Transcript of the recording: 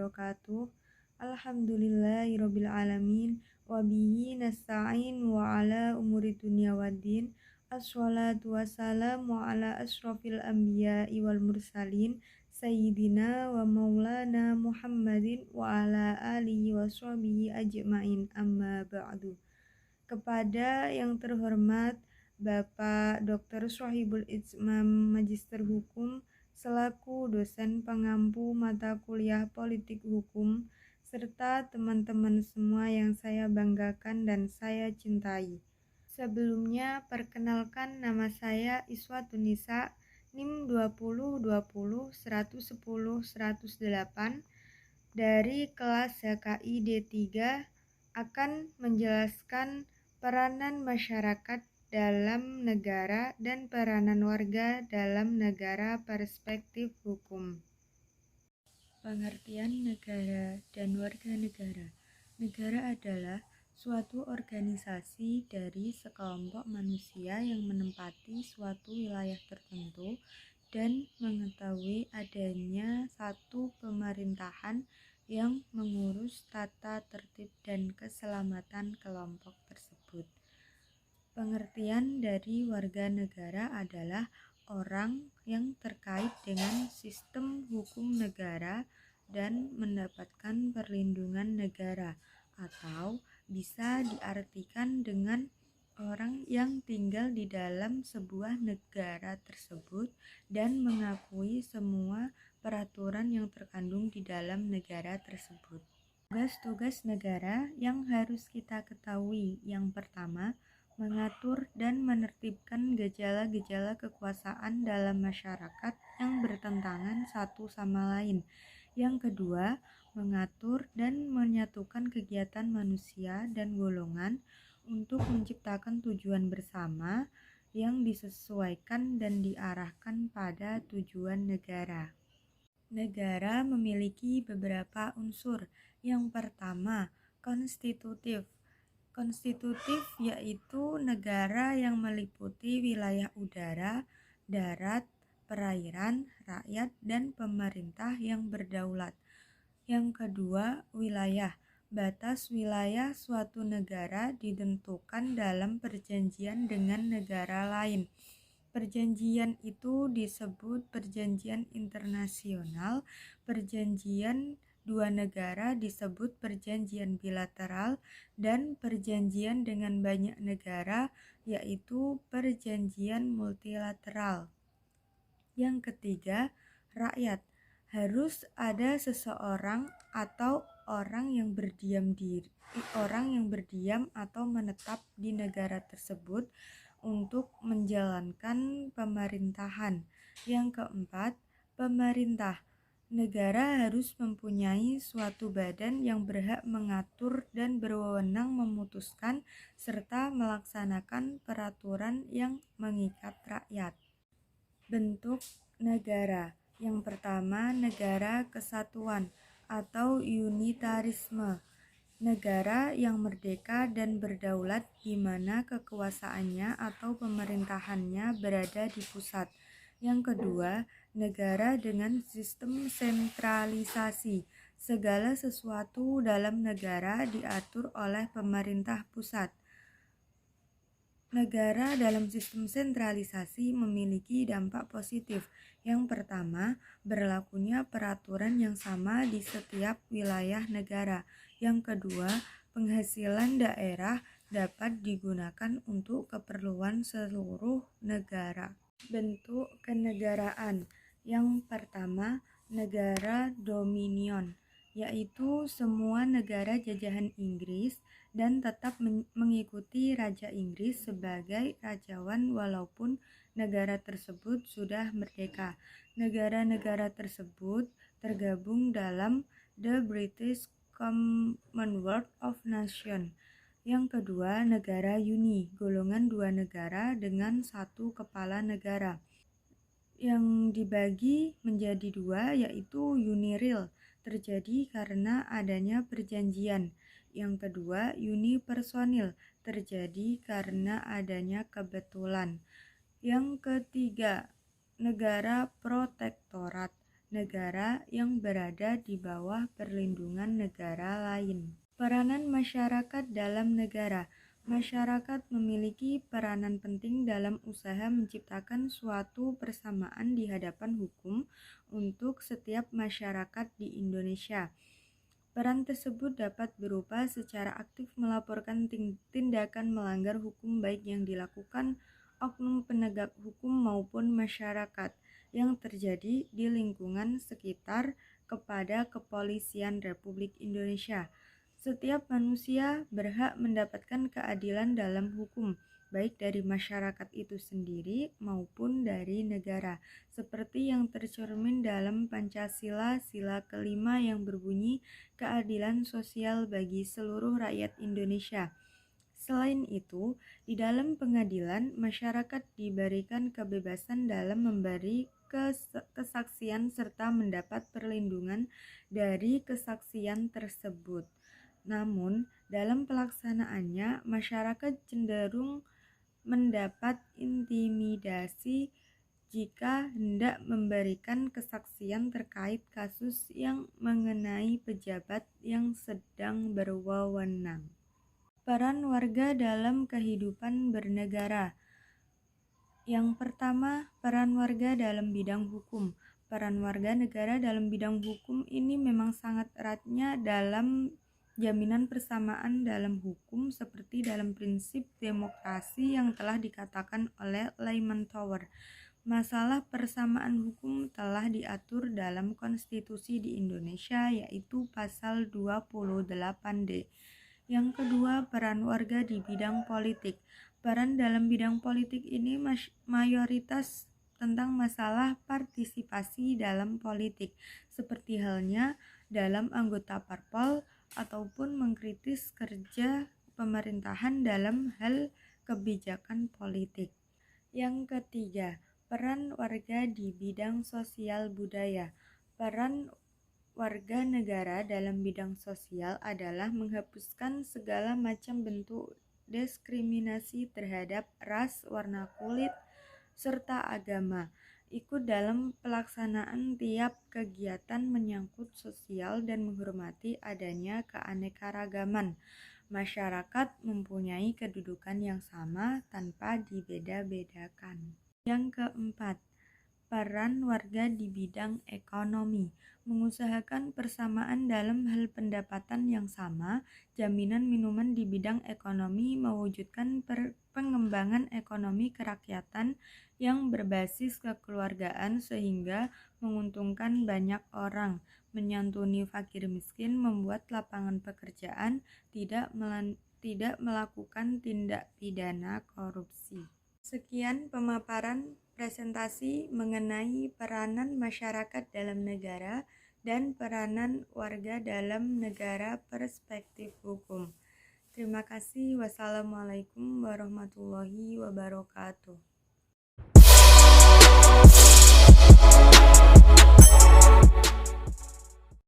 wabarakatuh. Alhamdulillahirabbil alamin wa bihi nasta'in wa ala umuri dunya waddin. Assalatu wassalamu ala asrofil anbiya'i wal mursalin sayyidina wa maulana Muhammadin wa ala alihi wa sahbihi ajma'in, amma ba'du. Kepada yang terhormat Bapak Dr. Shohibul Itzmam, Magister Hukum, selaku dosen pengampu mata kuliah Politik Hukum, serta teman-teman semua yang saya banggakan dan saya cintai. Sebelumnya, perkenalkan, nama saya Iswatun Nisa, NIM 2020-110-108 dari kelas HKI D3, akan menjelaskan peranan masyarakat dalam negara dan peranan warga dalam negara perspektif hukum. Pengertian negara dan warga negara. Negara adalah suatu organisasi dari sekelompok manusia yang menempati suatu wilayah tertentu dan mengetahui adanya satu pemerintahan yang mengurus tata tertib dan keselamatan kelompok tersebut. Pengertian dari warga negara adalah orang yang terkait dengan sistem hukum negara dan mendapatkan perlindungan negara, atau bisa diartikan dengan orang yang tinggal di dalam sebuah negara tersebut dan mengakui semua peraturan yang terkandung di dalam negara tersebut. Tugas-tugas negara yang harus kita ketahui. Yang pertama, mengatur dan menertibkan gejala-gejala kekuasaan dalam masyarakat yang bertentangan satu sama lain. Yang kedua, mengatur dan menyatukan kegiatan manusia dan golongan untuk menciptakan tujuan bersama yang disesuaikan dan diarahkan pada tujuan negara. Negara memiliki beberapa unsur. Yang pertama, konstitutif. Konstitutif yaitu negara yang meliputi wilayah udara, darat, perairan, rakyat, dan pemerintah yang berdaulat. Yang kedua, wilayah. Batas wilayah suatu negara ditentukan dalam perjanjian dengan negara lain. Perjanjian itu disebut perjanjian internasional. Perjanjian dua negara disebut perjanjian bilateral, dan perjanjian dengan banyak negara yaitu perjanjian multilateral. Yang ketiga, rakyat. Harus ada seseorang atau orang yang berdiam atau menetap di negara tersebut untuk menjalankan pemerintahan. Yang keempat, pemerintah. Negara harus mempunyai suatu badan yang berhak mengatur dan berwenang memutuskan serta melaksanakan peraturan yang mengikat rakyat. Bentuk negara. Yang pertama, negara kesatuan atau unitarisme. Negara yang merdeka dan berdaulat di mana kekuasaannya atau pemerintahannya berada di pusat. Yang kedua, negara dengan sistem sentralisasi. Segala sesuatu dalam negara diatur oleh pemerintah pusat. Negara dalam sistem sentralisasi memiliki dampak positif. Yang pertama, berlakunya peraturan yang sama di setiap wilayah negara. Yang kedua, penghasilan daerah dapat digunakan untuk keperluan seluruh negara. Bentuk kenegaraan. Yang pertama, negara dominion, yaitu semua negara jajahan Inggris dan tetap mengikuti Raja Inggris sebagai rajawan walaupun negara tersebut sudah merdeka. Negara-negara tersebut tergabung dalam The British Commonwealth of Nations. Yang kedua, negara uni, golongan dua negara dengan satu kepala negara, yang dibagi menjadi dua, yaitu uni real, terjadi karena adanya perjanjian. Yang kedua, uni personil, terjadi karena adanya kebetulan. Yang ketiga, negara protektorat. negara yang berada di bawah perlindungan negara lain. Peranan masyarakat dalam negara. Masyarakat memiliki peranan penting dalam usaha menciptakan suatu persamaan di hadapan hukum untuk setiap masyarakat di Indonesia. Peran tersebut dapat berupa secara aktif melaporkan tindakan melanggar hukum baik yang dilakukan oknum penegak hukum maupun masyarakat yang terjadi di lingkungan sekitar kepada Kepolisian Republik Indonesia. Setiap manusia berhak mendapatkan keadilan dalam hukum, baik dari masyarakat itu sendiri maupun dari negara, seperti yang tercermin dalam Pancasila Sila kelima yang berbunyi keadilan sosial bagi seluruh rakyat Indonesia. Selain itu, di dalam pengadilan, masyarakat diberikan kebebasan dalam memberi kesaksian serta mendapat perlindungan dari kesaksian tersebut. Namun, dalam pelaksanaannya, masyarakat cenderung mendapat intimidasi jika hendak memberikan kesaksian terkait kasus yang mengenai pejabat yang sedang berwenang. Peran warga dalam kehidupan bernegara. Yang pertama, peran warga dalam bidang hukum. Peran warga negara dalam bidang hukum ini memang sangat eratnya dalam jaminan persamaan dalam hukum seperti dalam prinsip demokrasi yang telah dikatakan oleh Lyman Tower. Masalah persamaan hukum telah diatur dalam konstitusi di Indonesia yaitu pasal 28D. Yang kedua, peran warga di bidang politik. Peran dalam bidang politik ini mayoritas tentang masalah partisipasi dalam politik, seperti halnya dalam anggota parpol ataupun mengkritis kerja pemerintahan dalam hal kebijakan politik. Yang ketiga, peran warga di bidang sosial budaya. Peran warga negara dalam bidang sosial adalah menghapuskan segala macam bentuk diskriminasi terhadap ras, warna kulit, serta agama. Ikut dalam pelaksanaan tiap kegiatan menyangkut sosial dan menghormati adanya keanekaragaman. Masyarakat mempunyai kedudukan yang sama tanpa dibeda-bedakan. Yang keempat, peran warga di bidang ekonomi. Mengusahakan persamaan dalam hal pendapatan yang sama, jaminan minuman di bidang ekonomi mewujudkan pengembangan ekonomi kerakyatan yang berbasis kekeluargaan sehingga menguntungkan banyak orang, menyantuni fakir miskin, membuat lapangan pekerjaan, tidak melakukan tindak pidana korupsi. Sekian pemaparan presentasi mengenai peranan masyarakat dalam negara dan peranan warga dalam negara perspektif hukum. Terima kasih. Wassalamualaikum warahmatullahi wabarakatuh.